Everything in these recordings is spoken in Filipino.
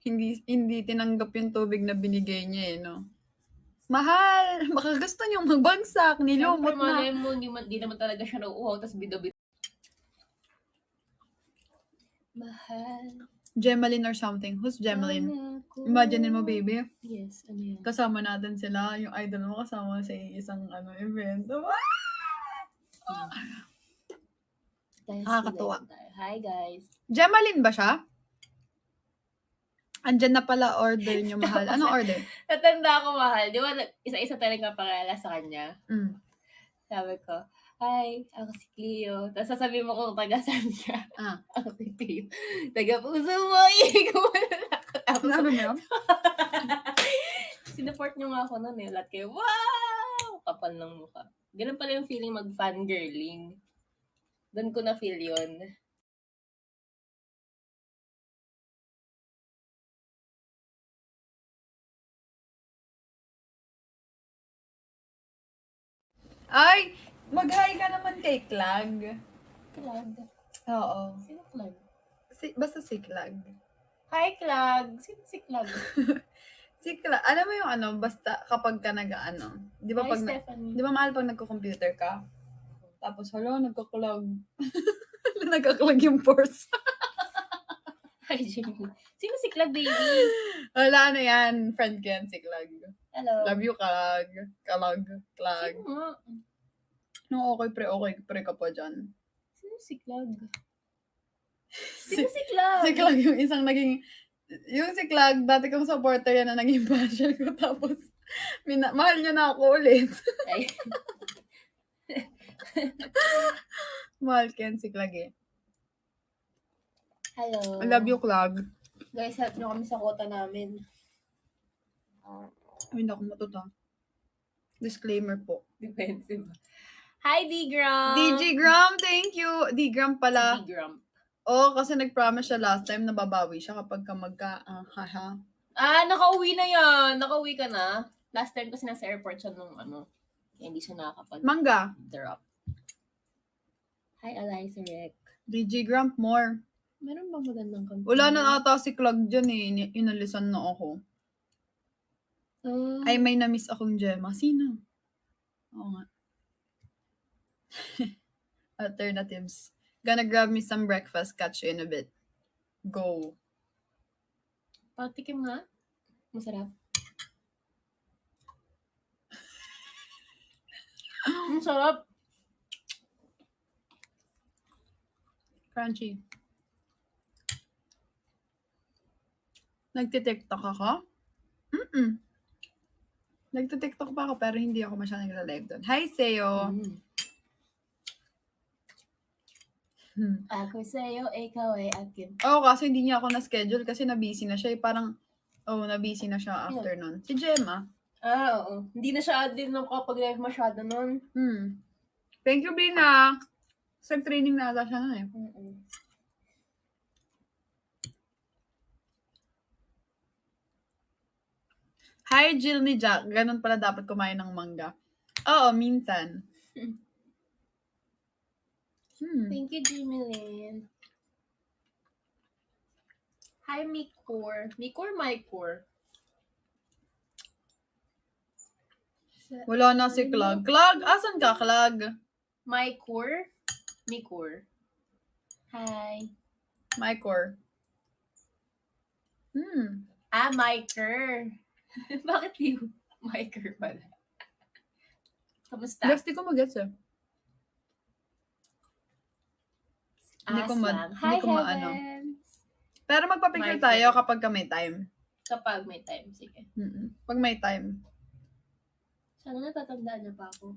hindi tinanggap yung tubig na binigay niya eh, no? Mahal! Baka gusto niyong magbagsak, Siyempre, nilumot na. malay mo, di naman talaga siya nauuhaw, tapos bidobid. Mahal. Gemaline or something. Who's Gemaline? Ako. Imagine mo, baby. Yes, ano yan? Kasama natin sila, yung idol mo kasama sa isang event. Nakakatuwa. Hi, guys. Gemaline ba siya? Andyan na pala order niyo, mahal. Anong order? Natanda ako, mahal. Di ba, isa-isa talaga pakilala sa kanya? Sabi ko, hi, ako si Cleo. Tapos sasabihin mo kung taga-saan siya. Ako si Cleo. Taga-puso mo, iigaw mo na ako. Sinabi mo yun? Sinuport niyo nga ako nun eh. Lahat kayo, wow! Kapal ng mukha. Ganun pala yung feeling mag-fangirling. Doon ko na-feel yun. Ay! Mag-hi ka naman kay Clag. Clag? Oo. Sino Clag? Basta si Clag. Hi, Clag! Sino si Clag? Si Clag. Alam mo yung basta kapag ka nag-ano. Di ba Hi, pag Stephanie. Di ba mahal pag nagko-computer ka? Tapos, nagko-clag. Nagka-clag yung pores. Hi, Jamie. Sino si Clag, baby? Wala, yan. Friend ko yan, si Clag. Hello. Love you, Clag. Clag. Sino nga? No, okay pre ka pa dyan. Sino si Clag? Sino si Clag? Si Clag yung isang naging... Yung si Clag, dati kong supporter yan na naging basher ko. Tapos, mahal niya na ako ulit. Mahal ko yan si Clag eh. Hello. I love you, Clag. Guys, help nyo kami sa quota namin. Ay, hindi ako matuta. Disclaimer po. Defensive. Hi, D-Gram! DJ Gram, thank you! D-Gram pala. D-Gram. Oo, kasi nag-promise siya last time na babawi siya kapag ka haha. Nakauwi na yan. Nakauwi ka na. Last time kasi nasa airport siya nung kaya hindi siya nakakapag-drop. Mangga. Hi, Eliza Rick. DJ Gram, more. Meron bang magandang company? Wala na ata si Clag dyan eh. Inalisan na ako. Ay, may na-miss akong Gemma. Sino? Oo nga. Alternatives. Gonna grab me some breakfast. Catch you in a bit. Go. Patikim nga. Masarap. Masarap. Crunchy. Nagtitiktok ako? Nagtitiktok pa ako pero hindi ako masyadong nagla-live doon. Hi, Seo! Ako sa'yo, ikaw ay akin. Oo, kasi hindi niya ako na-schedule kasi na-busy na siya. Parang, na-busy na siya after nun. Si Gemma. Oo. Hindi na siya din nakapag-live masyado nun. Thank you, Bina. Training na ata siya nun eh. Hi, Jill ni Jack. Ganun pala dapat kumain ng mangga. Oo, minsan. Thank you, Jimelin. Hi, Mikor. Mikor, Mykor. Wala na si Clag. Clag? Asan ka, Clag? Mykor? Mikor. Hi. Mykor. Myker. Bakit yung Myker pala? Kamusta? Gusto ko mag-gets eh. Hindi ko maano. Pero magpa-picture tayo kapag may time. Kapag may time, sige. Pag may time. Sana natatandaan na pa ako.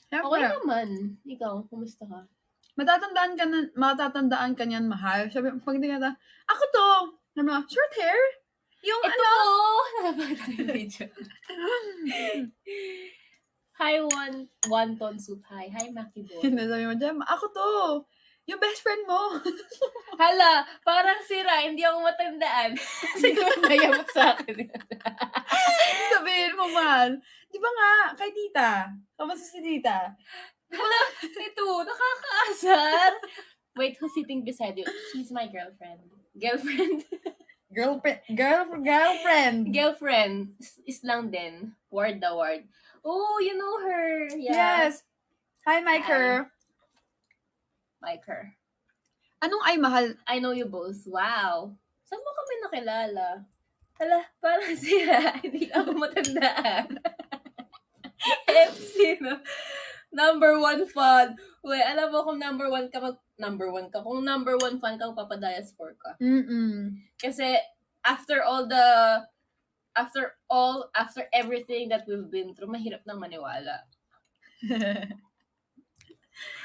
Siyempre. Okay naman. Ikaw, kumusta ka? Matatandaan ka niyan, mahal. Sabi, pag hindi ka ako to! Short hair? Yung ito! Hi, Wonton Soup. Hi, Maki Boy. Sabi mo, Jem, ako to! Yung best friend mo! Hala, parang sira, hindi ako matandaan. Siguro nayamot sa akin. Sabihin mo, mahal. Di ba nga, kay tita? Kamusta si tita? Hala, ito, nakakaasar. Wait, who's sitting beside you? She's my girlfriend. Girlfriend? Girlfriend. Girlfriend. Is lang din. Ward the ward. Oh, you know her. Yeah. Yes. Hi, Miker. Miker. Anong ay mahal? I know you both. Wow. Saan mo kami nakilala? Hala, parang siya. Hindi ako matandaan. FC, no? Number 1 fan. Uy, alam mo kung number 1 ka, kung number 1 fan ka, papadayas 4 ka. Kasi, after everything that we've been through, mahirap nang maniwala.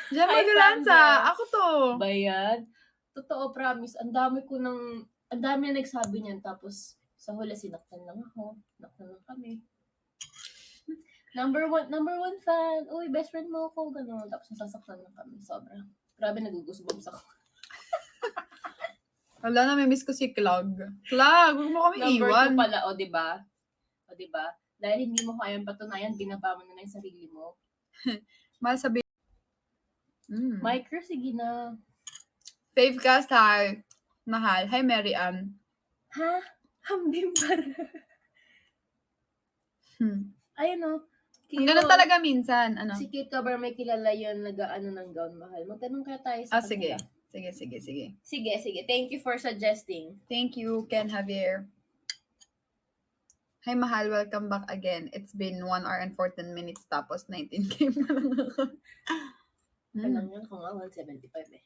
Diyan Magalansa. Ako to. Bayan. Totoo, promise. Ang dami na nagsabi niyan. Tapos, sa huli, sinaktan lang ako. Sinaktan lang kami. Number one fan. Uy, best friend mo ako. Ganun. Tapos, nasasaktan lang kami. Sobra. Grabe, nagugusbums ako. Wala, namimiss ko si Clag. Clag, huwag mo kami Number iwan. 2 pala, o diba? Dahil hindi mo kayang patunayan, binaba mo na yung sarili mo. Mahal sabi. Miker, sige na. Favecast, hi. Mahal. Hi, Mary Ann. Ha? Hambing para. Ayun o. Ganun talaga minsan. Ano? Si Kate Cabar may kilala yun, nag-ano ng gown, mahal. Magtanong kaya tayo sa kanila. Sige. Thank you for suggesting. Thank you, Ken Javier. Hi, mahal. Welcome back again. It's been 1 hour and 14 minutes tapos 19K pa lang ako. Alam yan, kung nga 175 eh.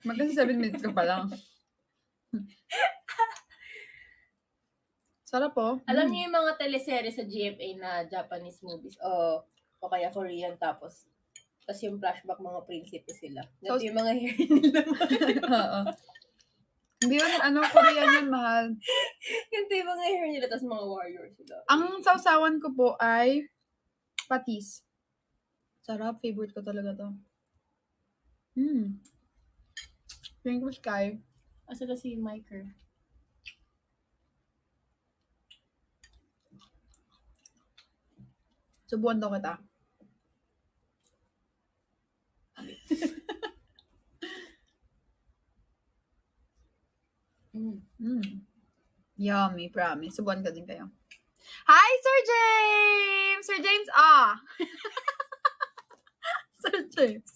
Magkasi 7 minutes ka pa lang. Sarap po. Alam niyo yung mga teleserye sa GMA na Japanese movies o kaya Korean tapos yung flashback mga prinsipe sila. Ganito yung mga hair nila. Oo. Hindi yun, Korean yun, mahal. Ganito yung mga hair nila tapos mga warrior sila. Ang sausawan ko po ay patis. Sarap. Favorite ko talaga to. Pink sky. Asa si Miker? Subuan daw kita. Yummy, promise. Subuan ka din kayo. Hi, Sir James! Sir James, Sir James.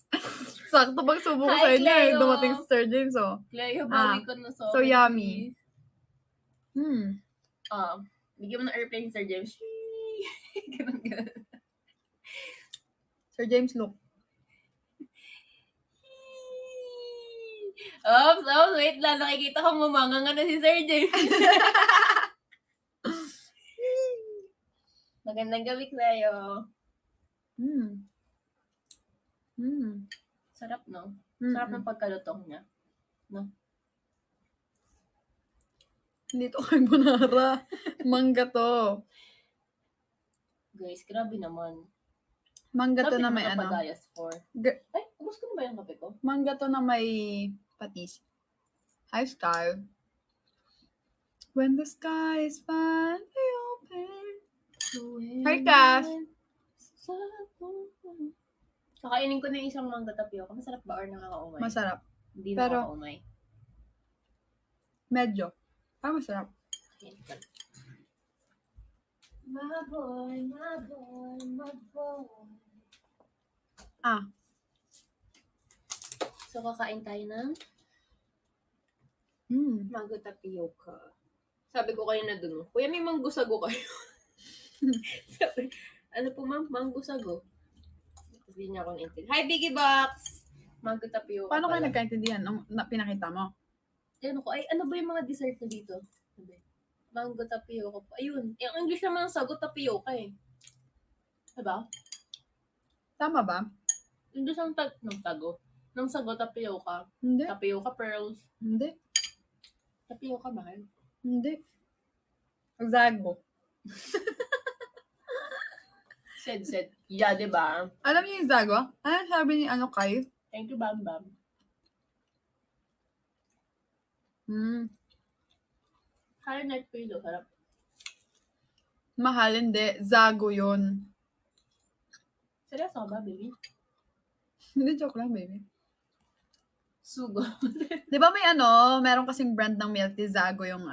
Sakto pag subo ko sa inyo eh. Dumating si Sir James, oh. Cleo, bawi ko na so yummy. Bigyan mo ng airplane, Sir James. Ganun. Sir James, look. Wait lang. Nakikita ko mumanga na si Sir James. Magandang gabi, Cleo. Sarap, no? Sarap ng pagkalutong niya. No? Hindi to carbonara. Mangga to. Guys, grabe naman. Mangga to na may Papadayas for. Ay, ubos ko na ba yung kape ko? Mangga to na may patis. Hi, Sky. When the sky is finally open. Hi, Cass. Kakainin ko na yung isang mangga tapioca. Masarap ba or nakakaumay? Masarap. Hindi pero nakakaumay. Medyo. Masarap. My boy. So, kakain tayo ng mango tapioca. Sabi ko kayo na dun. Kuya, may mango sago kayo. Sabi, ano po ma'am? Mango sago. Hindi niya ako naintindihan. Hi, Biggie Box! Mango tapioca. Paano kayo nagkaintindihan? Pinakita mo? Ano ba yung mga dessert na dito? Mango tapioca po. Ayun. Ang English naman ng sago, tapioca eh. Diba? Tama ba? English ng sago. Ng sago, tapioca. Hindi. Tapioca pearls. Hindi. Tapioca mahal. Hindi. Zago. Said. Yeah, diba? Alam niyo yung Zago? Ano sabi ni Kai? Thank you, Bam Bam. Halo night pillow, harap. Mahal, hindi. Zago yun. Seryoso ba, baby? Hindi, joke lang, baby. Sugo. Di ba may meron kasing brand ng milk tea, Zago yung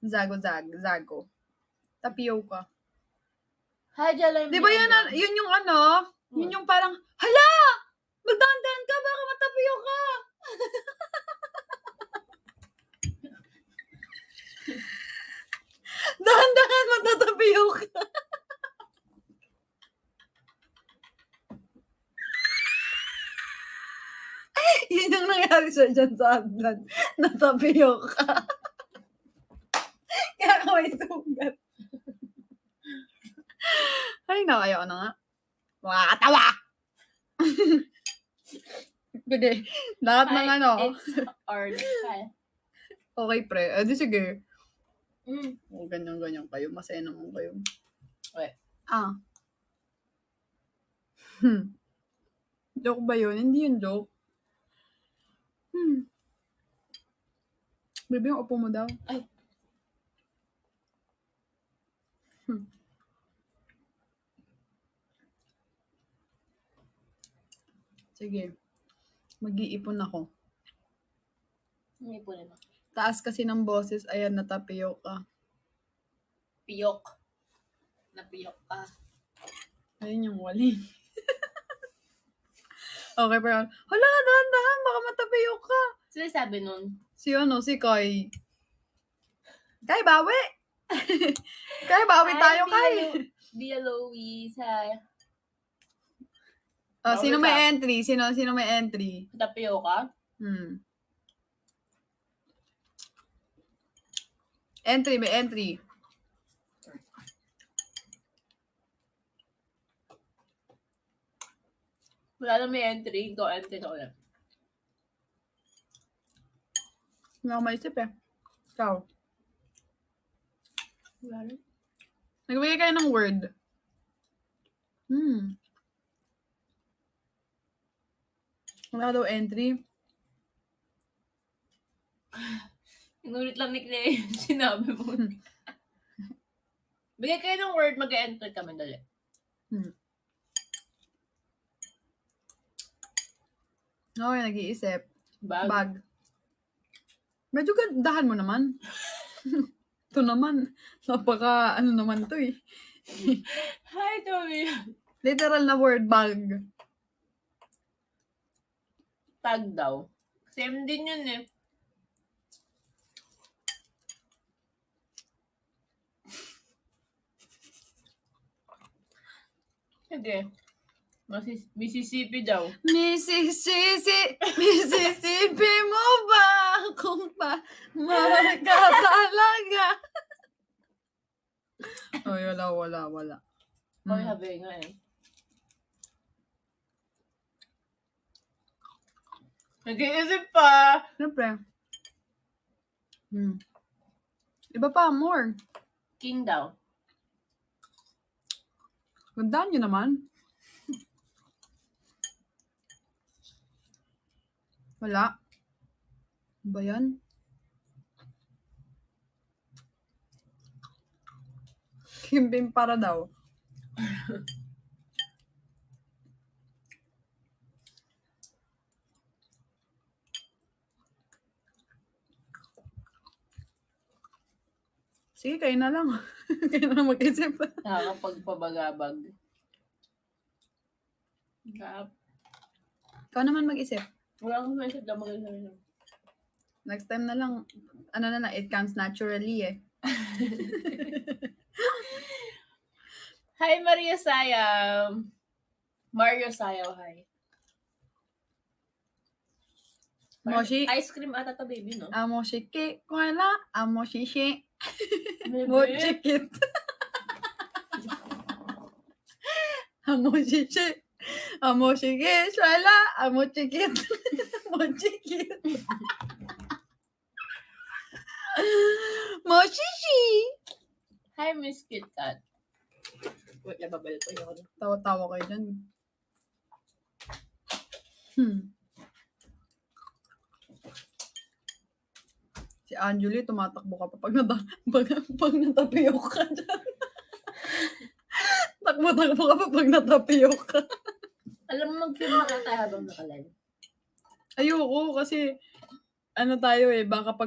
Zago. Tapioca. Di ba yun yung yun yung parang, hala! Magdahan-dahan ka, baka matapioca! Dahan-dahan matatapioca! Yun yung nangyari siya dyan sa Adlan. Natapioca. Kaya ka may sugat. Ay, ayaw na nga. Makakatawa! Sige. Lahat ng It's hard. Okay, pre. Di sige. Mm. Ganyan-ganyan kayo. Masaya naman kayo. Okay. Joke ba yun? Hindi yun joke. Baby, yung upo mo daw. Ay. Sige. Mag-iipon ako. Iipunin mo. Taas kasi ng boses. Ayan, natapioca. Piyok. Napiyok ka. Ayun yung wali. Okay, pero hala, dahan-dahan, baka matapioca. Sino sabi nun? Si Kai. Kai, bawi! Kai, bawi tayo, Kai! Bialowi sa... Sino may entry? Sino may entry? Tapioca? Entry, may entry. Wala na may entry. Go entry ka ulit. Wala akong maisip eh. Ikaw. Wala na. Nagbigay kayo ng word. Wala daw entry. Inulit lang ni Clay yung sinabi mo. Bigay kayo ng word, mag-enter kami dali. Okay, nag-iisip. Bag. Medyo gandahan mo naman. Ito naman. Napaka, naman to eh. Hi, Tommy. Literal na word, bag. Tag daw. Same din yun eh. Sige. Mississippi daw. Mississippi mo ba kung pa ka talaga? Ay, wala. Okay, sabi nga eh. Nag-iisip pa. Siyempre. Iba pa, more. King daw. Gandaan nyo naman. Wala. Ba yan? Kimbing para daw. Sige, kayo na lang. Kayo na lang mag-isip. Nakakapagpabagabag. Ikaw naman mag-isip. Wala akong message lang mag-isip. Next time na lang, it comes naturally eh. Hi, Maria Sayam. Mario Sayaw, hi. Moshi. Ice cream ata to, baby, no? Amoshiki. Kuala. Amoshishi. Baby. Mochikit. Amoshishi. Amoshiki. Kuala. Amochikit. Mochikit. Moshishi. Hi, Miss Kit Kat. Wait, nababal ko yun. Tawa-tawa kayo dyan. Si Anjuli, tumatakbo ka pa pag natapiyok ka dyan. Takbo-takbo ka pa pag natapiyok ka. Alam mo, mag-film na tayo habang nakalive. Ayoko kasi ano tayo eh, baka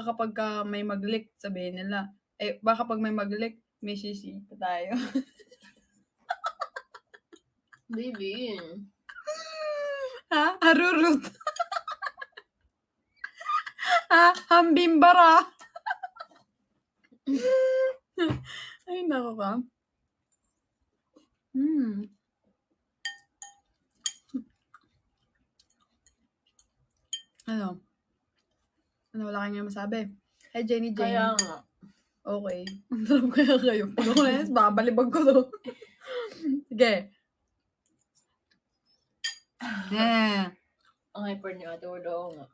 kapag may mag-leak, sabihin nila. Baka pag may mag-leak, may sisita tayo. Baby. Ha? Arurut. Ha? Hambimbara. Ay, nako ka. Ano, wala kang masabi. Hi, Jenny Jane. Kaya nga. Okay. Ang sarap kaya kayo. Pag ako na yan, babalibag ko to. Sige. Ang hyper ni Ate Ward, oo nga.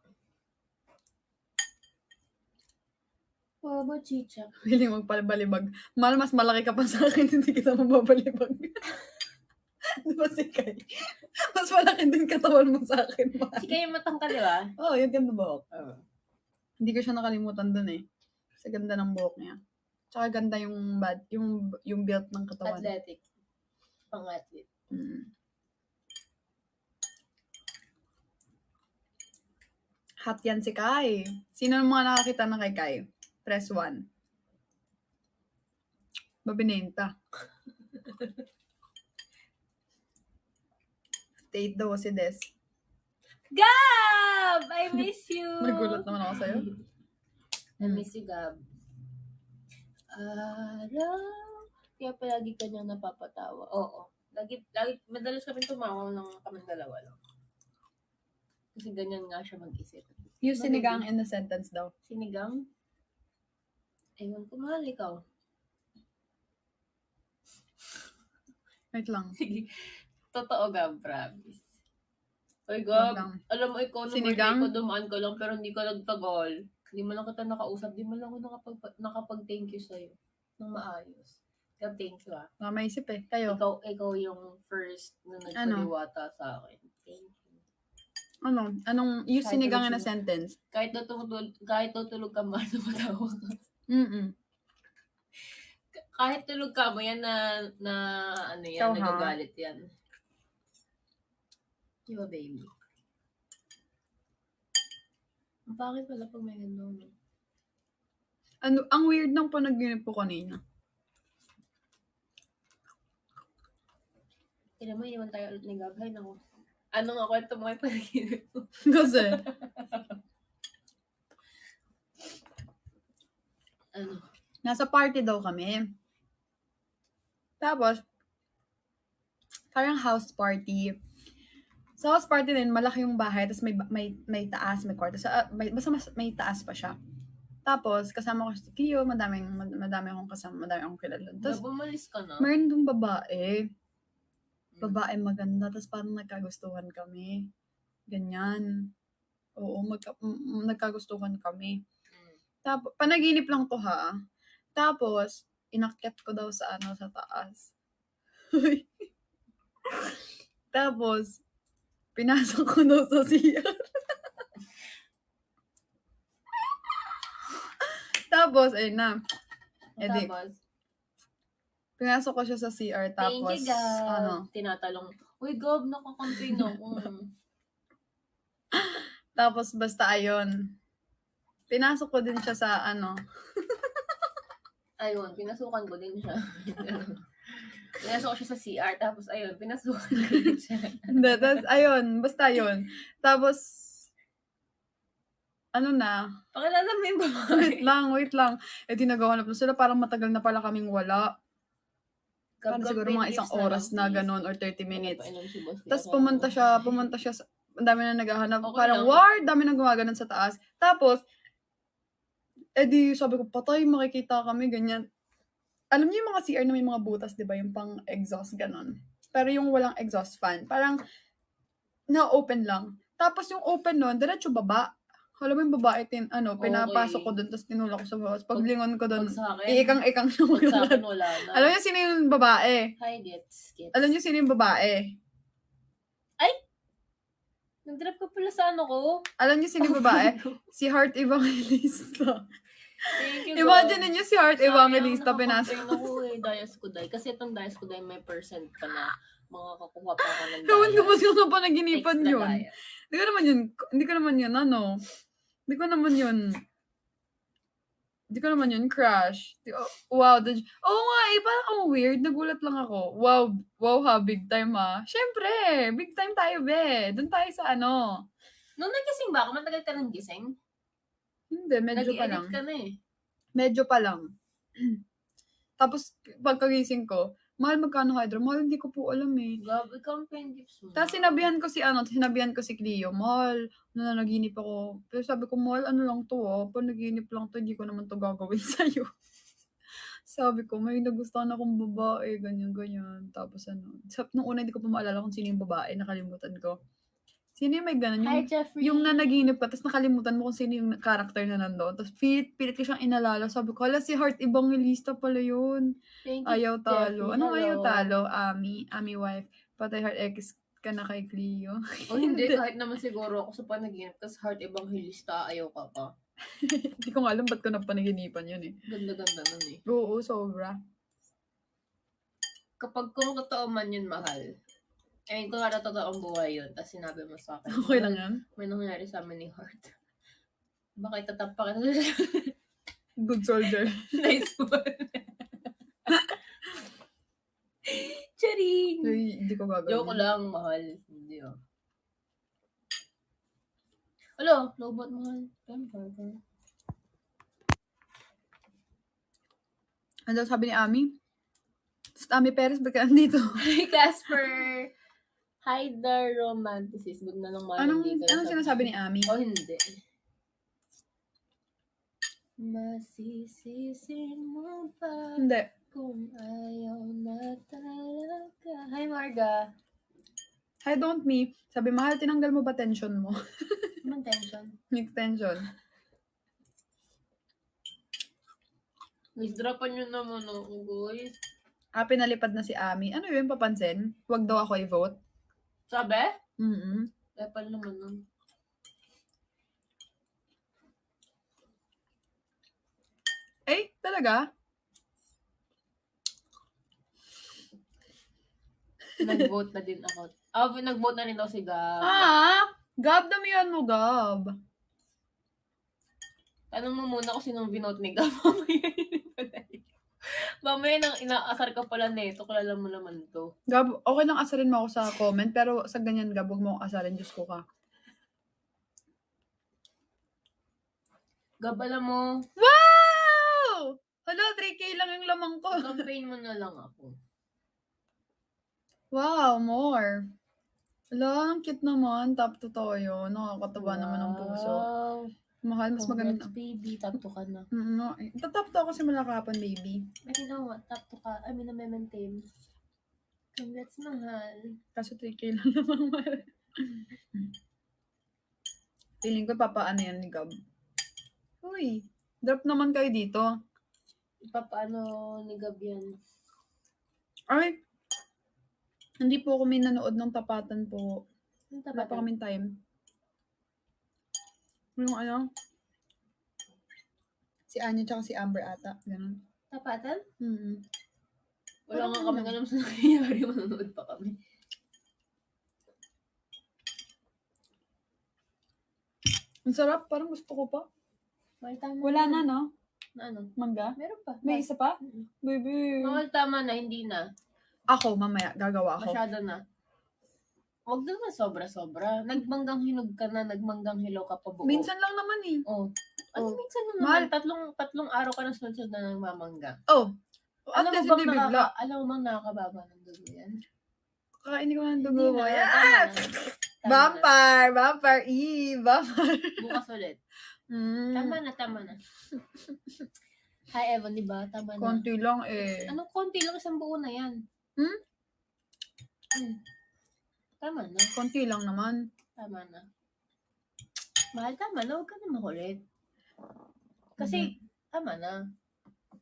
Baba, chicha. Feeling magpalibalibag. Mahal, mas malaki ka pa sa akin, hindi kita mababalibag. Di ba si Kai? Mas malaki din katawan mo sa akin, mahal. Si Kai yung matangkad, di ba? Oo, yung ganda buhok. Hindi ko siya nakalimutan dun eh. Sa ganda ng buhok niya. Tsaka ganda yung build ng katawan. Athletic. Pang-athlete. Hot yan si Kai. Sino ng mga nakakita na kay Kai? Press 1. Babinenta. Date daw si Des. Gab! I miss you! Nagulat naman ako sa'yo. I miss you, Gab. Kaya palagi kanyang napapatawa. Oo. Lagi, madalas kami tumawa ng kaming dalawa lang. Kasi ganyan nga siya mag-isip. Yung sinigang in the sentence daw. Sinigang? Ewan ko, mahal ikaw. Wait lang. Sige. Totoo, Gab, promise. Oy, Gab, alam mo, ikaw nung birthday ko, dumaan ko lang, pero hindi ka nagtagal. Hindi mo lang kita nakausap, hindi mo lang ako nakapag-thank you sa'yo. Nang maayos. Gab, thank you ah. Maisip eh. Kayo? Ikaw yung first na nagpaliwata sa akin. Thank you. Anong, yung sinigang in a sentence? Kahit tutulog ka, mahal na matawa ka. Kahit tulog ka mo, yan na ano yan, nagagalit yan. Diba, baby? Ang pangit pala pag may gano'n. Ang weird ng panaginip ko kanina. Kaya mo, iniwan tayo ulit ni Gab. Hay, naku. Ano nga kwento mo ay panaginip mo? Kasi? Ano? Nasa party daw kami. Tapos, parang house party. Sa house party din, malaki yung bahay, tapos may taas, may kwarto. Basta may taas pa siya. Tapos, kasama ko si Kio, madami akong kasama, madami akong kilala. Tapos, bumalis ka na? Meron dong babae. Babae maganda, tapos parang nagkagustuhan kami. Ganyan. Oo, nagkagustuhan kami. Tapos, panaginip lang to ha. Tapos, inakyat ko daw sa taas. Tapos, pinasok ko daw sa CR. Tapos, ayun na. Tapos? Pinasok ko siya sa CR. Tapos, thank you, Gab. Tinatalong, uy, Gab, nakakampi na ako. Tapos, basta ayun. Pinasok ko din siya sa Ayun, pinasukan ko din siya. Pinasok ko siya sa CR, tapos ayun, pinasukan ko din siya. Hindi, tapos ayun, basta ayun. Tapos, pakilala mo yung babae. Wait lang. Tinagawanap na sila, parang matagal na pala kaming wala. Parang siguro mga isang oras na ganun, or 30 minutes. Tapos pumunta siya, ang dami na naghahanap. Okay, parang, dami na gumaganon sa taas. Tapos, sabi ko, patay, makikita kami, ganyan. Alam niyo yung mga CR na may mga butas, di ba? Yung pang exhaust, ganon. Pero yung walang exhaust fan, parang na-open lang. Tapos yung open nun, diretso baba. Alam mo yung babae, pinapasok ko dun, tapos tinulak ko sa baba. Paglingon ko dun, iikang-ikang siya maglalat. Sa akin, wala na. Alam niyo sino yung babae? Hi, gets. Alam niyo sino yung babae? Ay! Nag-drop ka pala sa ko. Alam niyo sino yung babae? Si Heart Evangelista. Thank you, imagine niyo si Heart Evangelista, pinasok. Ako Dias Kuday. Kasi itong Dias Kuday may percent ka na makakakuha pa ako ng Ewan ko diet. ba't yung napanaginipan Extra yun? diet. Hindi ko naman yun, crush. Wow, oo nga parang ang weird, nagulat lang ako. Wow ha, big time ha. Siyempre, big time tayo be. Doon tayo sa ano. Nung nagising ba ako, matagal ka nang gising? Hindi, medyo pa lang. Nag-edit ka na eh. Medyo pa lang. Tapos, pagkagising ko, mahal magkano hydro? Mahal, hindi ko po alam eh. Grabe ka ang pendips mo. Tapos sinabihan ko si Cleo, mahal, nanaginip ako. Pero sabi ko, mahal, ano lang to panaginip lang to, hindi ko naman to gagawin sa'yo. Sabi ko, may nagustuhan akong babae, ganyan. Tapos nung una hindi ko pa maalala kung sino yung babae, nakalimutan ko. Sino yung may ganun? Hi, Jeffrey. Yung nanaginip ka, tapos nakalimutan mo kung sino yung character na nandoon. Tapos pilit ko siyang inalala. Sabi ko, hala, si Heart Evangelista pala yun. Thank you, Ayaw talo. Jeffrey. Anong ayaw Hello. talo? Ami wife. Patay Heart X ka na kay Cleo. O hindi, kahit naman siguro ako sa panaginip, tapos Heart Evangelista, ayaw ka pa. Hindi ko nga alam ba't ko napanaginipan yun eh. Ganda-ganda nun eh. Oo, sobra. Kapag kung totoo man yun, mahal. Kung nga totoong buhay yun, tapos sinabi mo sa akin, Okay lang yan. may nangyari sa amin ni Heart. Baka itatap pa ka. Good soldier. Nice one. Charing! Hindi ko gagawin. Joke lang, mahal. Hindi oh. Hello, lobot mahal. Ano sabi ni Ami? Tapos Ami Perez, ba't ka nandito? Hi, Casper! Hi, the romanticist. Huwag na nang mahal. Anong sinasabi ni Ami? Oh, hindi. Masisisi mo pa Hindi. kung ayaw na talaga. Hi, Marga. Hi, don't me. Sabi, mahal, tinanggal mo ba tension mo? Anong tension? Extension. Misdrapan nyo naman ako, guys. Pinalipad na si Ami. Ano yun, papansin? Huwag daw ako i-vote. Sabi? Mm-mm. Lepal naman nun. Talaga? Nag-vote na din ako. Nag-vote na rin daw si Gab. Gab, damihan mo, Gab. Tanong mo muna kung sinong binote ni Gab. Mamaya nang inaasar ka pala nito, kilala mo naman to. Gab, okay lang asarin mo ako sa comment, pero sa ganyan, Gab, huwag mo akong asarin. Diyos ko ka. Gab, alam mo. Wow! Hala, 3K lang yung lamang ko. Campaign mo na lang ako. Wow, more. Hala, ang cute naman. Top 2 tayo. Nakakatawa naman ang puso. Mahal, mas maganda. Congrats, baby. Top 2 ka na. Top 2 ako simula kahapon, baby. I know what? Top 2 ka. I mean, na-maintain. Congrats, mahal. Kaso 3K lang naman, mahal. Feeling ko papaano yan ni Gab. Uy, drop naman kayo dito. Papaano ni Gab yan? Ay, hindi po kami nanood ng tapatan po. Wala pa kaming time. Yung ano? Si Anya tsaka si Amber ata. Ganun. Tapatan? Wala Parang nga kami alam sa nangyayari. Manonood pa kami. Ang sarap. Parang gusto ko pa. Wala na, no? Na ano? Mangga? Meron pa. May isa pa? Baby. Mahal, tama na. Hindi na. Ako, mamaya. Gagawa ako. Masyado na. Huwag naman sobra-sobra. Nagmanggang hinog ka na, nagmanggang hilaw ka pa buo. Minsan lang naman eh. Oh. Ano minsan lang Mahal. naman? Tatlong araw ka na sunod na nagmamangga. Oh. At least hindi bigla. Alam mo bang nakakababa ng dugo yan? Kakainin ko ng dugo mo. Tama Yes! na. Vampire! Vampire Eve! Vampire! Bukas ulit. Tama na. Hi, Evan, di ba? Tama na. Konti lang eh. Anong konti lang? Isang buo na yan. Tama na. Konti lang naman. Tama na. Mahal, tama na. Huwag ka na makulit. Kasi, tama na.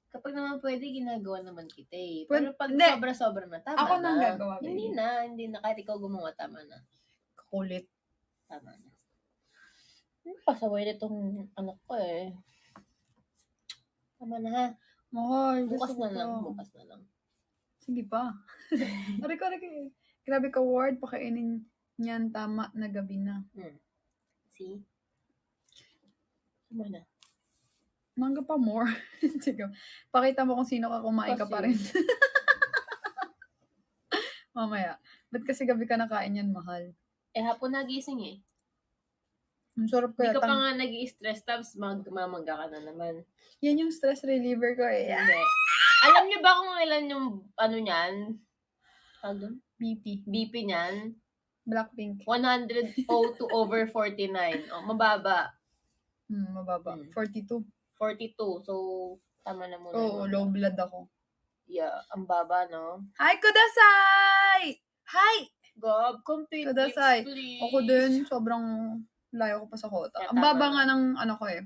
Kapag naman pwede, ginagawa naman kita eh. Pero pag Hindi. sobra-sobra na, tama Ako na. nang gagawa, baby. Hindi na. Kahit ikaw gumawa, tama na. Kulit. Tama na. Pasaway na itong anak ko eh. Tama na ha. Mahal. Bukas gusto na ko lang. pa. Bukas na lang. Sige pa. Aray ko. Grabe ka, Ward. Pakainin niyan. Tama na gabi na. See? Ano na? Mangga pa more. Sige. Pakita mo kung sino ka, kumain ka pa rin. Mamaya. Ba't kasi gabi ka nakain yan, mahal? Hapon nagising eh. Ang sarap Hindi kaya. ka pa nga nag-i-stress, tapos mamangga ka na naman. Yan yung stress reliever ko eh. Hindi. Alam niyo ba kung ilan yung ano niyan? BP. BP niyan? Blackpink. 102/49. Mababa. Mababa. 42. 42. So, tama na muna. Oo, low blood ako. Yeah, ang baba, no? Hi, kudasai! Hi! Gob, complete Kudasai. please. Ako din, sobrang layo ko pa sa kota. Kaya Ang baba tama nga ng ano ko eh.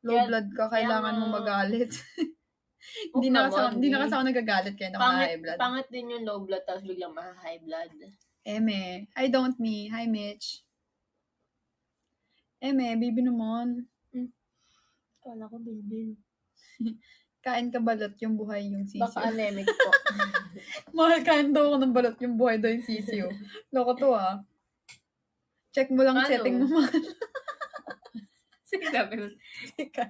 Low Kaya- blood ka, kailangan kaya mo nga- magalit. Huwag Hindi na naman, kasi ako nagagalit kaya ako na high blood. Pangit din yung low blood, tapos biglang high blood. Eme. Hi, don't me. Hi, Mitch. Eme, baby naman. Kala ko bilbil. Kain ka balot yung buhay yung sisiyo. Baka anemic po. Mahal, kain daw ako ng balot yung buhay daw yung sisiyo. Loko to ah. Check mo lang setting mo, mahal. Sige, sabi ko. Sige.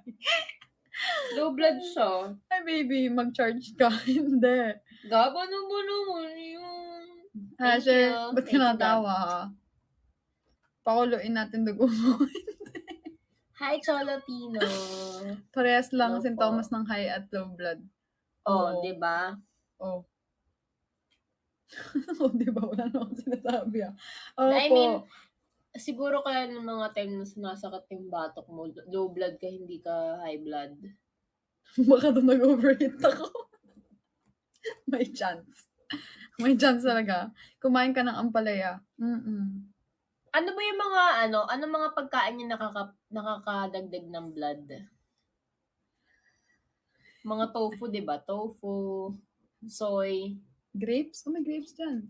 Low blood siya. Hi, baby. Mag-charge ka. Hindi. Gab, ano ba naman yung... Asher, you. ba't ka Thank you, natawa ha? Pakuloyin natin dugo mo. Hi, Cholotino. Parehas lang Opo. sintomas ng high at low blood. Oh, di ba? Oh. Oh, di ba? Wala na akong sinasabi ah. Opo. I mean, siguro kaya ng mga time na sumasakit yung batok mo, low blood ka, hindi ka high blood. Baka doon nag-overheat ako. May chance. May chance talaga. Kumain ka ng ampalaya. Ano ba yung mga pagkain yung nakakadagdag ng blood? Mga tofu, di ba? Tofu, soy. Grapes? Oh, may grapes dyan.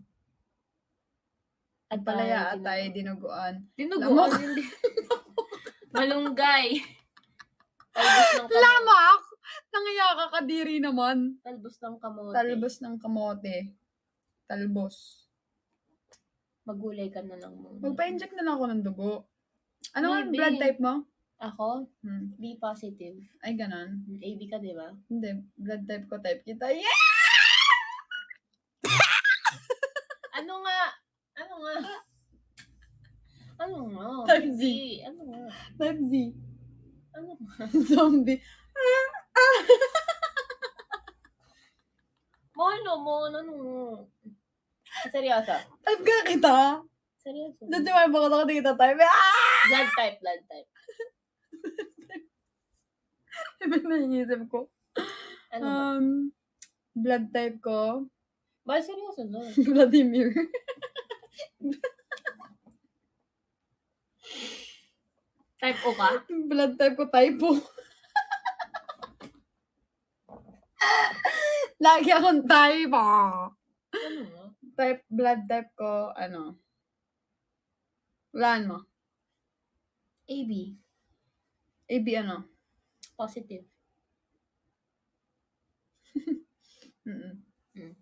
Ampalaya, atay, dinuguan. Dinuguan, hindi. Malunggay. Talbos ng kamote. Lamak! Nangiya ka, kadiri naman. Talbos ng kamote. Talbos ng kamote. Talbos. Magulay ka na lang muna. Magpa-inject na lang ako ng dugo. Ano ang Maybe. blood type mo? Ako? B positive. Ay, ganon. AB ka, di ba? Hindi. Blood type ko, type kita. Yeah! Ano nga? Type Z. Ano nga? Type Z. Ano nga? Zombie. Ano? Seryoso? Type ka kita. Seryoso? Doon yung mga bakit ako di kita type. Ah! Blood type. Ibig na inisip ko. Ano ba? Blood type ko. Ba, seryoso no? Vladimir. Type O ka? Blood type ko typo. Lagi akong typo. Ano nga? Blood type ko, ano? Walaan mo. AB. AB ano? Positive.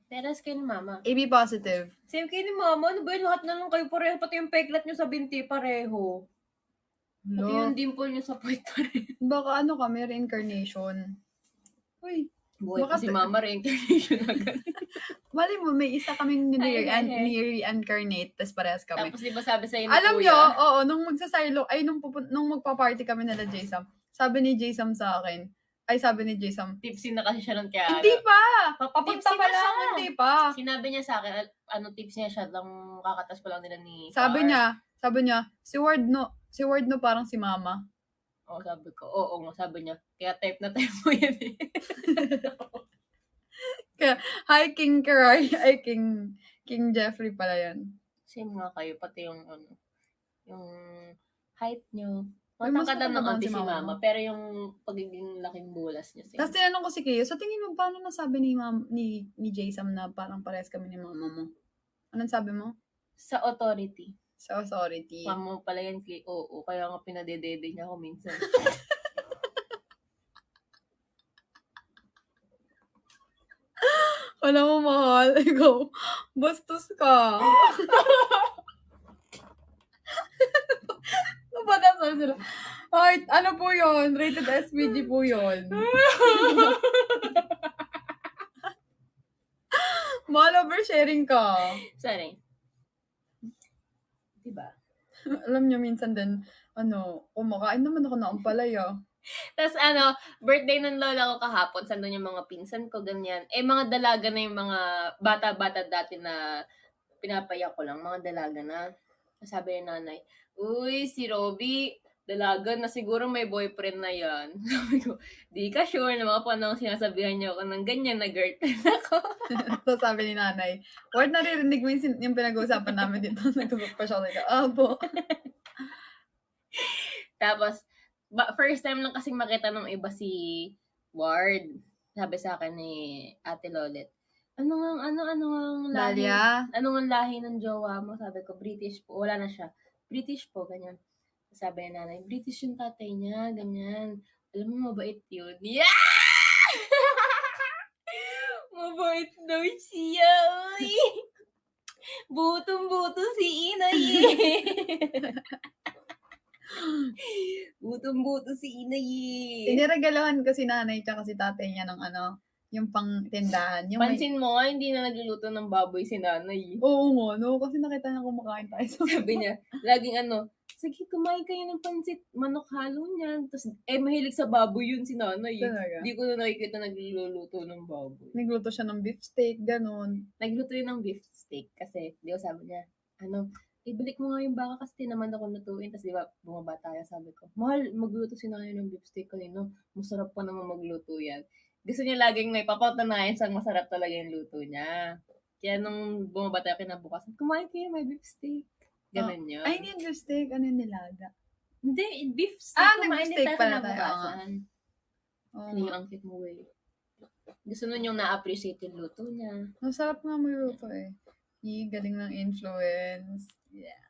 Peras kayo ni mama. AB positive. Same kayo ni mama. Ano ba yun? Lahat na lang kayo pareho. Pati yung peklat nyo sa binti pareho. Pati yung dimple nyo sa puwit pareho. Baka ano kami, reincarnation. Uy. Buhay Baka si mama reincarnation agad. Mali mo, may isa kaming ni-reincarnate, tapos parehas kami. Tapos di ba sabi sa'yo ni Alam kuya? nyo, oo, nung magsasaylo, ay nung magpa-party kami nila Jaysam, sabi ni Jaysam sa akin, Tipsy na kasi siya nun kaya. hindi pa! Papunta Tipsy pa na lang. siya, hindi pa. Sinabi niya sa akin, tips niya siya lang kakatas pa lang nila ni Sabi Far. niya, si Ward no parang si Mama. Oo, sabi ko. Oo nga, sabi niya. Kaya type na type mo yan eh. Hi, King Karay. Ay, King Jeffrey pala yan. Same nga kayo, pati yung yung height niyo. May mas Matangkad matanda ng ba konti si si mama mama, mo? pero yung pagiging laking bulas niya. Tapos tinanong ko si Keo, sa tingin mo, paano nasabi ni Jaysam na parang parehas kami ni Mama mo? Anong sabi mo? Sa authority. Sa authority. Mama mo pala yan kay oo, kaya nga pinadedede niya ako minsan. Alam mo, mahal, ikaw, bastos ka. Napadasan sila. Ay, ano po yun? Rated SPG po yun. Mahal, oversharing ka. Sorry. Diba? Alam niyo, minsan din, kumakain naman ako ng ampalaya. Tapos birthday ng lola ko kahapon, sandun yung mga pinsan ko, ganyan. Mga dalaga na yung mga bata-bata dati na pinapayak ko lang, mga dalaga na. Sabi ni nanay, uy, si Robby, dalaga na siguro may boyfriend na yan. Sabi ko, di ka sure na mga panahon sinasabihan niyo ako ng ganyan na girlfriend ako. So sabi ni nanay, Ward, naririnig mo yung pinag-uusapan namin dito. Nagtubok pa siya. Like, abo. Tapos, first time lang kasing makita ng iba si Ward. Sabi sa akin ni Ate Lolet, ano ang lahi? Dalia? Ano ang lahi ng jowa mo? Sabi ko, British po. Wala na siya. British po, ganyan. Sabi ni nanay, British yung tatay niya, ganyan. Alam mo, mabait yun. Yeah! Mabait daw siya, uy. Butong-buto si Inay eh. Butong-buto si Inay eh. Iniregalohan ko si nanay tsaka si tatay niya ng yung pang tindahan. Yung Pansin mo nga, hindi na nagluluto ng baboy si nanay. Oo nga, no? Kasi nakita niya kumakain tayo. Sabi niya, laging sige, kumain kayo ng pansit, manok halo niyan. Tapos, mahilig sa baboy yun si nanay. Talaga? Hindi ko na nakikita nagluluto ng baboy. Nagluto siya ng beef steak, ganun. Nagluto yun ng beef steak kasi, di ba sabi niya, ibalik mo nga yung baka kasi tinaman ako lutuin. Tapos di ba, bumaba tayo, sabi ko, mahal, magluto si nanay ng beef steak kanino. Masarap pa naman magluto yan. Gusto niya laging may papatanayan sa masarap talaga yung luto niya. Kaya nung bumaba tayo kinabukasan, kumain kayo, may beef steak. Ganun yun. Ay, hindi yung beef steak. Ano yung nilaga? Hindi, beef steak. Kumain nag-beef din steak tayo pala tayo. kinabukasan. Oo Hindi nga. ang cute mo eh. Gusto nun yung na-appreciate yung luto niya. Masarap nga magluto eh. Galing ng influence. Yeah.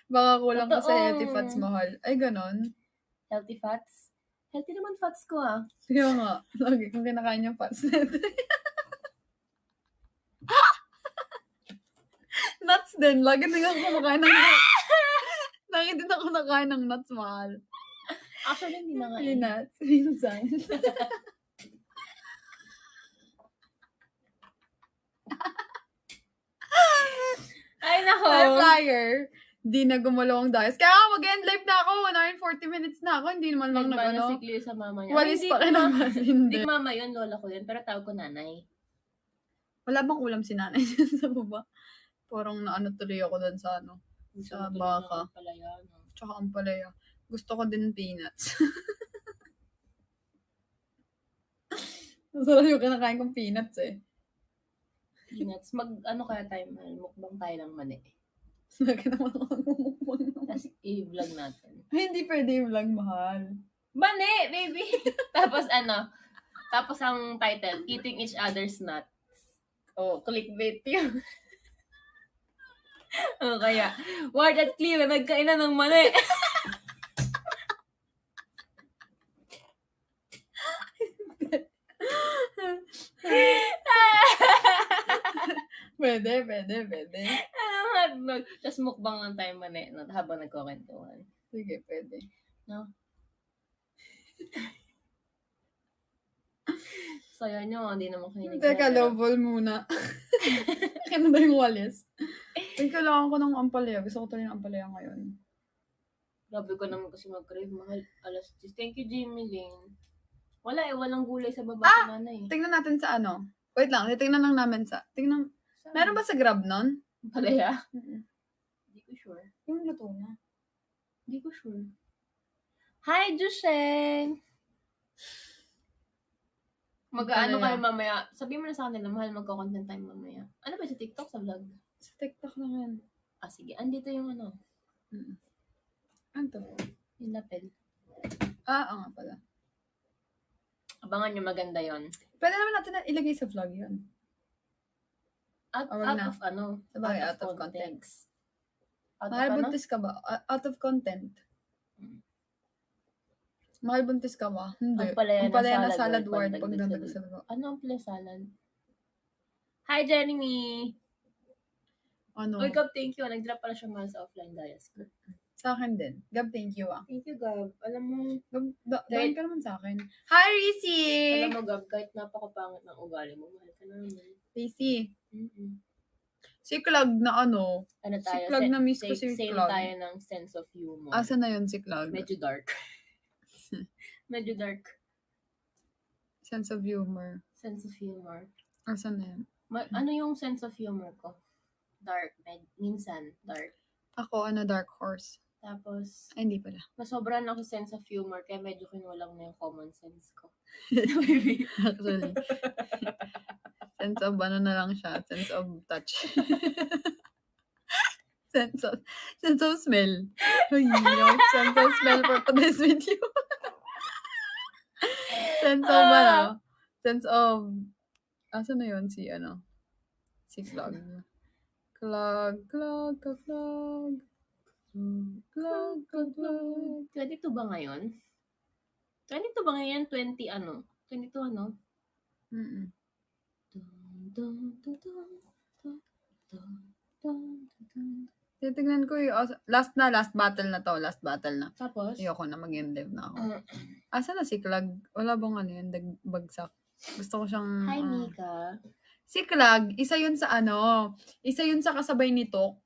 Baka kulang ka sa healthy fats, mahal. Ay, ganon. Healthy fats? Healthy naman fats ko ah. Kaya nga, lagi kong kinakain yung fats. Nuts din. Lagi din ako kumakain ng nuts. Lagi din ako nakain ng nuts, mahal. Actually, hindi na nga Yung nuts, minsan. Ay, nako. Ay, flyer. Di na gumalaw ang dice. Kaya mag-end live na ako. 1 hour and 40 minutes na ako. Hindi naman lang Nagmana si Cleo sa mama niya. Walis pa rin naman. Hindi mama yun, lola ko yun. Pero tawag ko nanay. Wala bang ulam si nanay sa baba? Parang tuloy ako doon sa sa baka. Tsaka ampalaya. Gusto ko din peanuts. Masarap yung kinakain kong peanuts eh. Peanuts. Kaya tayo, mahal? Mukbang tayo ng mani. Lagi naman ako mukbang. Tapos i-vlog natin. Ay, hindi pwede yung vlog, mahal. Mani, baby! Tapos tapos ang title, Eating Each Other's Nuts. Clickbait yun. Kaya, Ward at Cleo, nagkainan ng mani. Pwede. Tapos mukbang lang tayo mani habang nagkukwentuhan. Sige, pwede. No? Saya nyo, hindi naman kininig. Teka, low ball muna. Kaya na yung walis. Ay, kailangan ko ng ampalaya. Gusto ko tuloy ng ampalaya ngayon. Grabe ko naman kasi mag-crave. Mahal, alas 10. Thank you, Jimmy Lane. Wala walang gulay sa baba sa nanay. Tingnan natin sa Wait lang, titingnan lang namin meron ba sa Grab nun? Ampalaya? Hindi ko sure. Yung luto na. Hindi ko sure. Hi, Jusheng! Mag-ano kayo mamaya? Sabihin mo na sa kanila, mahal, magko-content time mamaya. Ano ba sa TikTok, sa vlog? Sa TikTok na yan. Sige. Andito yung Ano to? yung lapel. nga pala. Abangan nyo, maganda yon. Pwede naman natin ilagay sa vlog yun. Out of Sabagay, out of context. Out Mahal, of buntis ka ba? Out of content. Mahal buntis ka ba? Hindi. Ang palaya Ang palaya na na salad word, word pag pagdagdag nandagdag sa sa dugo. Ano ang palaya salad? Hi, Jeremy! Ano? Uy, Gab, thank you. Nag-drop pala siya mahal sa offline dias ko. Sa akin din. Gab, thank you ah. Thank you, Gab. Alam mo, Gab, daan ka naman sa akin. Hi, Rizzy! alam mo, Gab, kahit napakapangit ng ugali mo, mahal ka naman. Rizzy. Mm-mm. Si Clag na ano? Ano Si tayo? Clag na miss ko si Same Clag. tayo ng sense of humor. Asa na yun si Clag? Medyo dark. Medyo dark. Sense of humor. Sense of humor. Asa na yun? Ano yung sense of humor ko? Dark. Minsan, dark. Ako, dark horse. Tapos, Ay, hindi pala. nasobran ako sa sense of humor, kaya medyo kinulang na yung common sense ko. Actually. Sense of ano na lang siya. Sense of touch. sense of smell. Ay, sense of smell for today's video. sense of sense of asa na yun si Clag. Clag. 22 ba ngayon? 22 ba ngayon? 22 ano? Mm. Titignan ko yung last battle na to. Last battle na. Tapos? Ayoko na mag-end live na ako. Asa na si Clag? Wala bang yun? Bagsak. Gusto ko siyang... Hi, Mika. Si Clag, isa yun sa kasabay ni Tox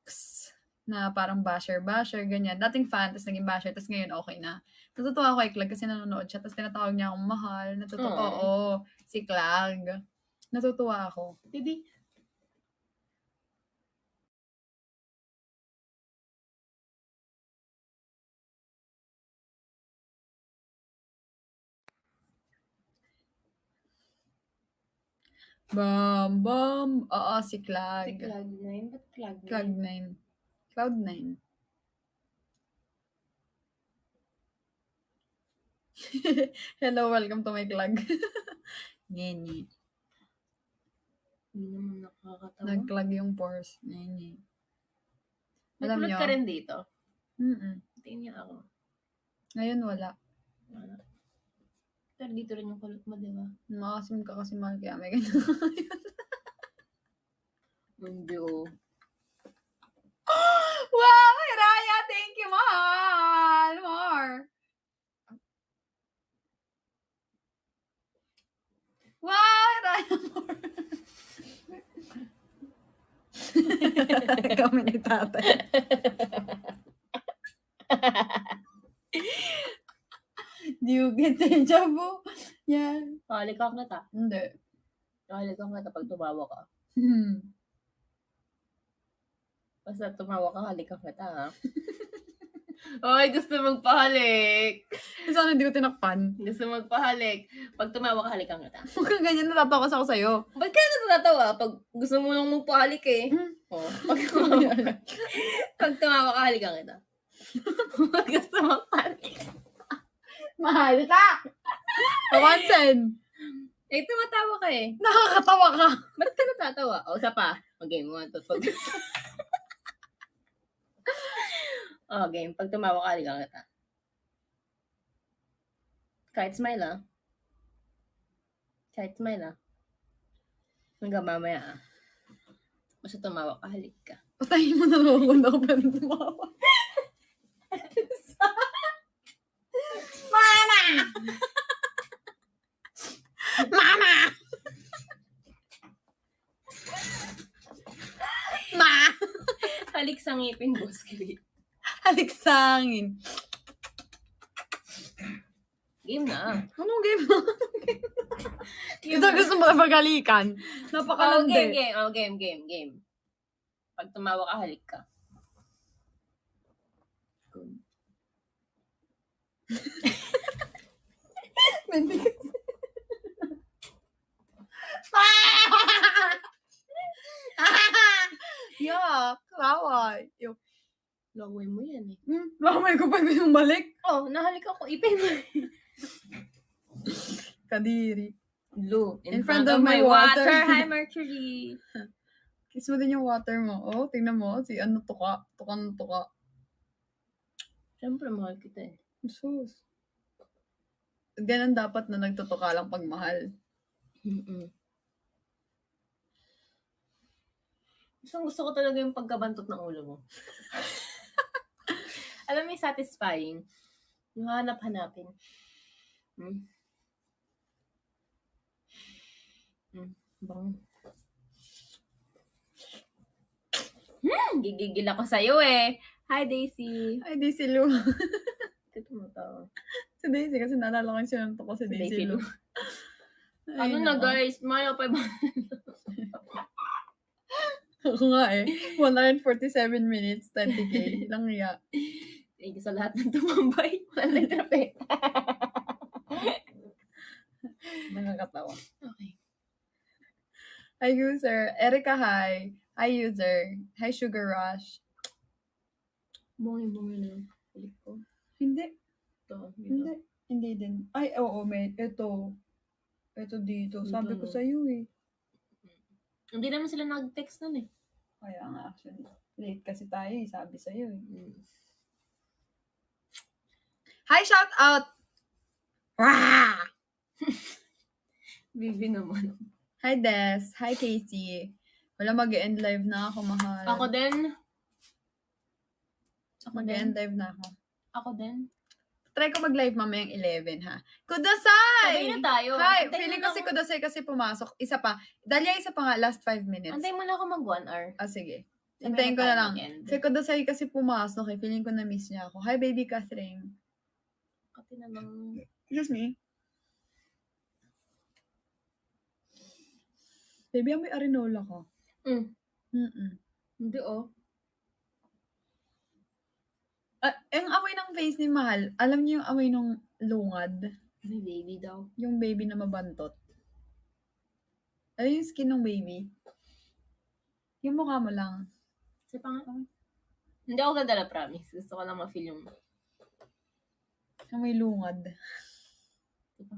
na parang basher, ganyan. Dating fan, tapos naging basher, tapos ngayon okay na. Natutuwa ako kay Clag kasi nanonood siya, tapos tinatawag niya akong mahal. Oo, si Clag. Natutuwa ako. Bibi. Bam. Oo, si Clag. Si Cloud9? Ba't Cloud9? Cloud9. Hello, welcome to my Clag. Nyenye. Hindi naman nakakatawa. Nag-clag yung pores. Nyenye. Alam niyo? Ka rin dito? Tingin niya ako. Ngayon wala. Pero dito rin yung kulot mo, di ba? Makasim ka kasi mahal kaya may ganyan. Hindi oh. Wow, Raya! Thank you, mahal! More! Wow, Raya! More! Kami ni tatay. Do you get deja vu? Yan. Halikan kita. Hindi. Halikan kita pag tumawa ka. Basta tumawa ka, halikan kita, ha? Oy, gusto magpahalik. Sana hindi ko tinakpan. Gusto magpahalik. Pag tumawa ka, halikan kita. Huwag kang ganyan, natatawa ako sa'yo. Ba't kaya natatawa? Pag gusto mo nang magpahalik eh. Oh, pag tumawa ka, halikan kita. Pag gusto magpahalik. Mahal ka! Pawansin! Eh, tumatawa ka eh. Nakakatawa ka! Ba't ka natatawa? O, isa pa. Okay, 1, 2, 3. Oh, game. Pag tumawa ka, halikan kita. Kahit smile, ah. Kahit smile, ah. Hanggang mamaya, ah. Basta tumawa ka, halik ka. Patayin mo na lang ako na ako pa rin tumawa. Mama! Mama! Ma! Halik sa ngipin, boss. Halik sa hangin. Game na. Anong game na? Ito gusto mo maghalikan. Napakalandi. Game. Pag tumawa ka, halik ka. Yuck, laway. Laway mo yan eh. Laway ko pa yung balik. Oh, nahalik ako. Ipin mo. Kadiri. Blue. In front of my water. Hi, Mercury. Kiss mo din yung water mo. Oh, tingnan mo. Si tuka. Tuka. Siyempre, mahal kita eh. Jesus. ganun dapat na nagtotoo ka lang pagmahal. Gusto ko talaga yung pagkabantot ng ulo mo. Alam mo yung satisfying. Yung hanap-hanapin. Bang. Gigigil ako sa'yo eh. Hi, Daisy. Hi, Daisy Lou. Ito mo to. Si Daisy kasi naalala ko yung sinuntok ko si Daisy Lou. Ano na guys? Maya pa ba? Ako nga eh. 147 minutes, 20K. Lang ya. Thank you sa lahat ng tumambay. Wala nagtrape. Nakakatawa. Okay. Hi, user. Erica, hi. Hi, user. Hi, Sugar Rush. Bungi-bungi na yung balik ko. Hindi. Ito. Hindi. Hindi din. Ay, oo, may. Ito. Ito dito. Sabi ko sa'yo eh. Hindi naman sila nag-text nun eh. Kaya nga, actually. Late kasi tayo eh. Sabi sa'yo eh. Hi, shout out! Wah! Bibi naman. Hi, Des. Hi, Casey. Wala, mag-end live na ako, mahal. Ako din. Mag-end live na ako. Ako din. Try ko mag-live mamayang 11, ha? Kudasai! Sabay na tayo. Hi! Antayin Feeling mo ko si Kudasai kasi pumasok. Isa pa. Dahlia, isa pa nga. Last 5 minutes. Antayin mo na ako mag 1 hour. Ah, sige. Sabay Hintayin ko na tayo lang. mag-end. Si Kudasai kasi pumasok eh. Feeling ko na-miss niya ako. Hi, baby Catherine. Kasi namang... Excuse me. Baby, may arenola ko. Hindi oh. Yung amoy ng face ni Mahal, alam niyo yung amoy ng lungad? May baby daw. Yung baby na mabantot. Ano yung skin ng baby? Yung mukha mo lang. Kasi pa nga. Hindi ako ganda promise. Gusto ko lang ma-feel yung... Yung may lungad. Diba?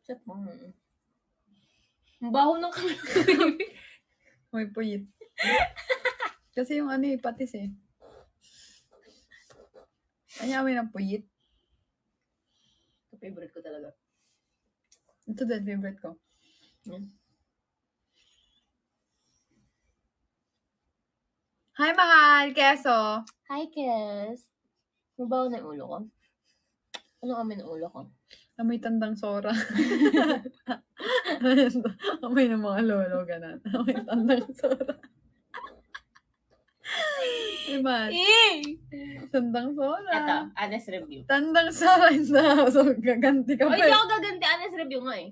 Chat mo. Ang baho ng baby. May puyit. Kasi yung ano eh, patis eh. Kanya amoy ng puyit. Ito favorite ko talaga. Ito din, favorite ko. Hi, Mahal! Keso! Hi, Kes! Mabaho na yung ulo ko. Anong amoy ng ulo ko? Amoy tandang sora. Amoy ng mga lolo, ganun. Amoy tandang sora. Diba? Tandang sora. Ito, honest review. Tandang sora in the house. So, gaganti ka Oh, pa. hindi ako gaganti. Honest review nga eh.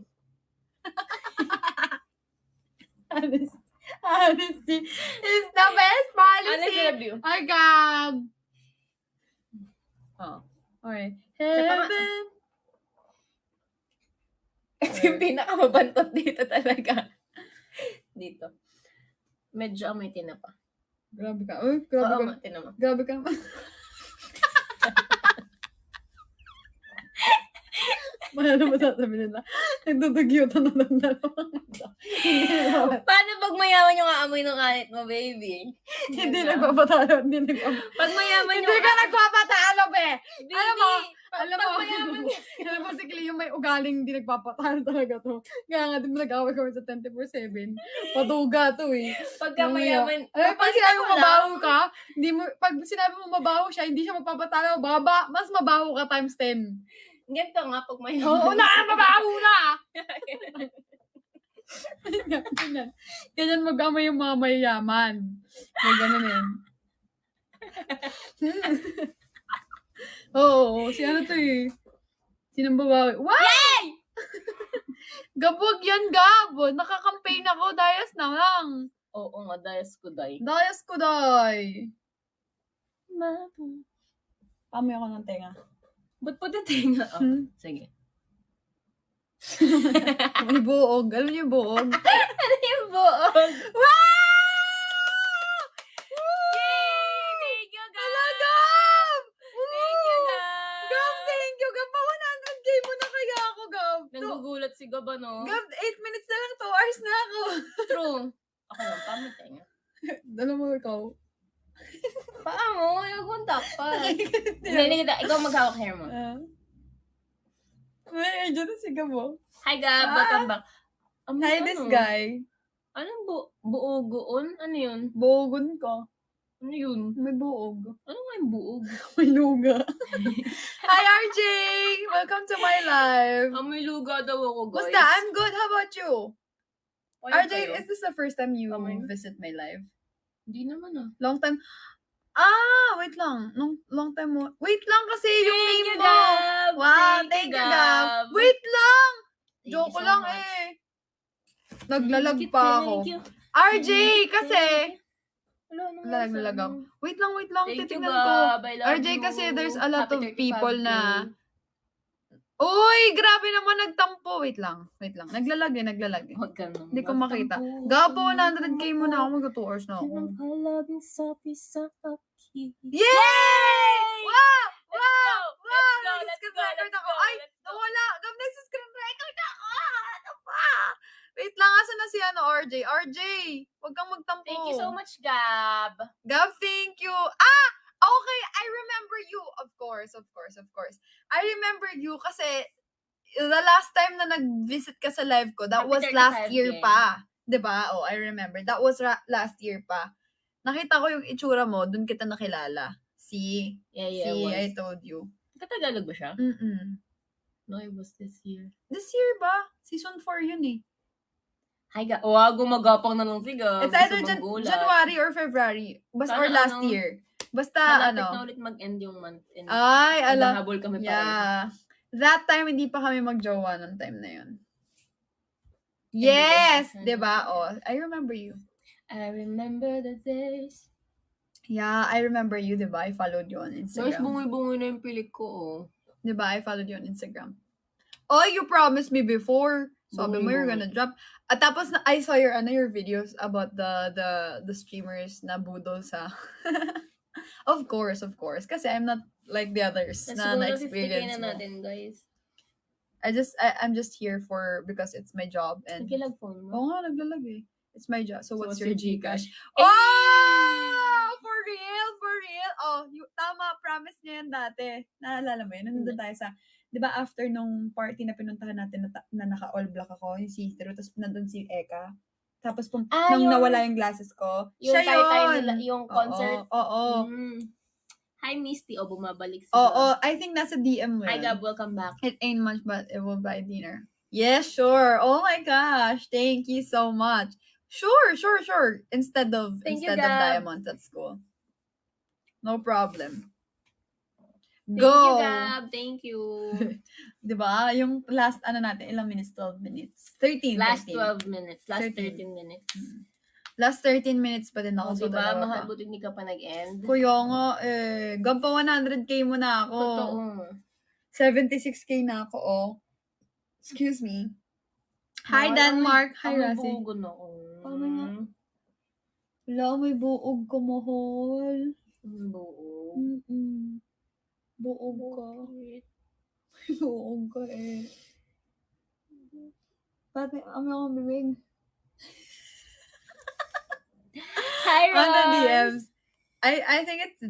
Honesty is the best policy. Honest review. My God. Oh. Okay. Heaven. Ito yung pinakamabantot dito talaga. Dito. Medyo amoy tinapa. Grabe ka. Uy, grabe ka. Tinapa. Grabe ka naman. Ano ba sasabi nila? Nagdudugyutan na ng dalawang mata. Paano pag mayaman yung aamoy ng anit mo, baby? Hindi nagpapatalo. Hindi nagpapatalo. Pag mayaman yung... Hindi ka nagpapatalo, be! Baby, Alam mo, pag mayaman yung... alam mo, si Cleo may ugaling hindi nagpapatalo talaga to. Kaya nga, di mo nag-away kami sa 24/7. Patuga to eh. Pagka mayaman... Alam mo, pag sinabi mo mabaho ka, hindi mo, pag sinabi mo mabaho siya, hindi siya magpapatalo, mas mabaho ka times 10. Ganito nga, pag mayaman... Oo na, mabaho na! Ganyan mag-amay yung mga mayayaman. May ganun eh. Oo, si ano to eh. Sinong babae? Wow! Gabog yan, Gab! Nakakampaign ako, dayas na lang. Oo nga, dayas ko, day. Dayas ko, day. Pamoy ako ng tenga. Ba't po datinga? Oh, sige. May buog. Alam niyo yung buog? Ano yung buog? Wow! Yay! Thank you, guys! Ala, Gab! Thank you, guys! Gab, thank you. Gab, 100K mo na kaya ako, Gab. Nagugulat si Gaba, no? Gab, 8 minutes na lang, 2 hours na ako. True. Ako lang, paano tayo? Alam mo ikaw. Paa mo, yung contact pa. Hindi kita. Ikaw maghawak hair mo. Ay, dyan na siga mo. Hi, Gab. Welcome back. Hi, this guy. Anong buogoon? Ano yun? Buogon ka. Ano yun? May buog. Ano nga yung buog? May luga. Hi, RJ! Welcome to my live. May luga daw ako, guys. Basta, I'm good. How about you? Ayun RJ, kayo. is this the first time you Kamay na. visit my live? Hindi naman Long time. Wait lang. Long time mo. Wait lang kasi yung Thank name you, mo. Gab. Wow, Thank you, thank you, Gab. Gab. Wait lang. Thank Joke you so lang much. Naglalag Thank you, pa thank ako. you. RJ, kasi. Wala, Nalalag ako. Wait lang. Thank you, Titignan ko. Gab. I love RJ, you. kasi there's a lot Happy of 35 people day. na. Uy, grabe naman nagtampo. Wait lang. Naglalag. Huwag ka nang Hindi ko makita. magtampo. Gapo, 100k muna ako. Mag 2 hours na ako. Palaging sabi sa akin. Yay! Wow! Let's go, Nag-screen let's record go, ako. Ay, let's go. nawala. Gab, nag-screen record ako. Ano pa? Wait lang, asan na si RJ? RJ, huwag kang magtampo. Thank you so much, Gab. Gab, thank you. Okay, I remember you. Of course. I remember you kasi the last time na nag-visit ka sa live ko, that Happy was last 35K. year pa. 'Di ba? Oh, I remember. That was last year pa. Nakita ko yung itsura mo, dun kita nakilala. See, I told you. Katagalog ba siya? No, it was this year. This year ba? Season 4 yun eh. Hi, Gab. Gumagapang na lang si Gab. It's either January or February. Basta or last year. Basta malapit na ulit mag-end yung month. Ay, alam. Habol kami pa. Yeah. That time, hindi pa kami mag-jowa ng time na yun. Yes! Diba? Oh, I remember you. I remember the days. Yeah, I remember you, diba? I followed you on Instagram. Guys, bungoy-bungoy na yung pilik ko, oh. Diba? I followed you on Instagram. Oh, you promised me before. Sabi mo, you're gonna drop. At tapos, I saw your videos about the streamers na budol sa... Of course. Kasi I'm not like the others na experience mo. Natin, guys. I'm just here because it's my job. And Naglalag phone mo? Oo nga, naglalag eh. It's my job. So what's your Gcash? Hey! Oh! For real? Oh, tama. Promise niya yan dati. Naalala mo yun? Nandun tayo sa, di ba after nung party na pinuntahan natin na naka-all black ako, yung si Hithero, tapos nandun si Eka. Tapos nung nawala yung glasses ko, yung siya yun! Yung concert. Oo. Hi, Misty. Bumabalik si Oo, I think nasa DM mo Hi, yun. Gab. Welcome back. It ain't much, but it will buy dinner. Yes, sure. Oh my gosh. Thank you so much. Sure. Instead of diamonds, that's cool. No problem. Go! Thank you, Gab. Thank you. Diba? Yung last, natin, ilang minutes? 12 minutes. 13. Last 13. 12 minutes. Last 13 minutes. Last 13 minutes pa din ako. So, diba? Mahal, buti hindi ka pa nag-end. Kuya nga, Gab pa 100k mo na ako. Totoo. 76k na ako, oh. Excuse me. Hi, Denmark. Hi, Rasi. May buog ako. Wala, may buog ko, mahal. Buog. Buog ka. Buog ka eh. Pati, akong bibig. Hi, Ross. On the DMs. I think it's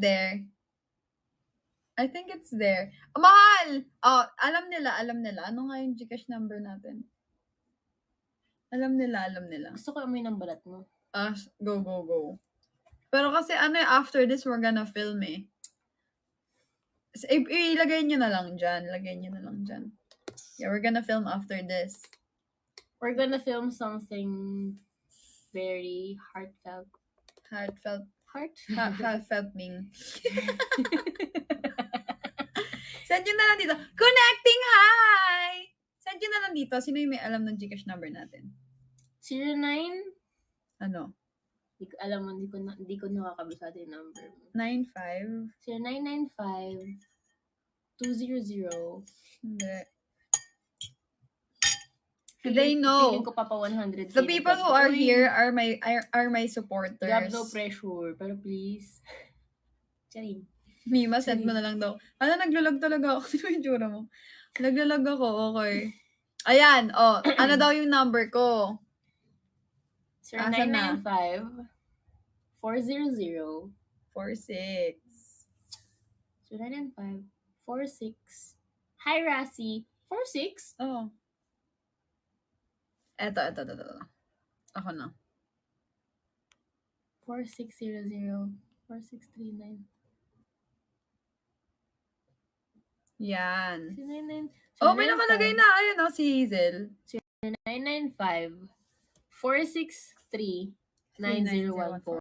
there. Mahal! Oh, alam nila. Ano nga yung Gcash number natin? Alam nila. Gusto ko amoy ng balat mo. Go. Pero kasi after this, we're gonna film eh. Ilagay nyo na lang dyan. Yeah, we're gonna film after this. We're gonna film something very heartfelt. Heartfelting. Send nyo na lang dito. Connecting, hi! Send nyo na lang dito. Sino yung may alam ng Gcash number natin? 09? Ano? Hindi ko alam mo, hindi ko nakakabisado yung number mo. 95? 0995-200. Hindi. They know. Feeling ko pa 100. The people who are here are my supporters. Grab no pressure, pero please. Charin. Mima, send mo na lang daw. Naglalag talaga ako. Sino yung tsura mo? Naglalag ako, okay. Ayan, ano daw yung number ko? 0995-400. 46. 0995-46. Hi, Rasi. 46? Oo. Eto. Ako na. 4600. 4639. Yan. 999. Oh, may nakalagay na. Ayun o, si Hazel. 995. 463. 9014.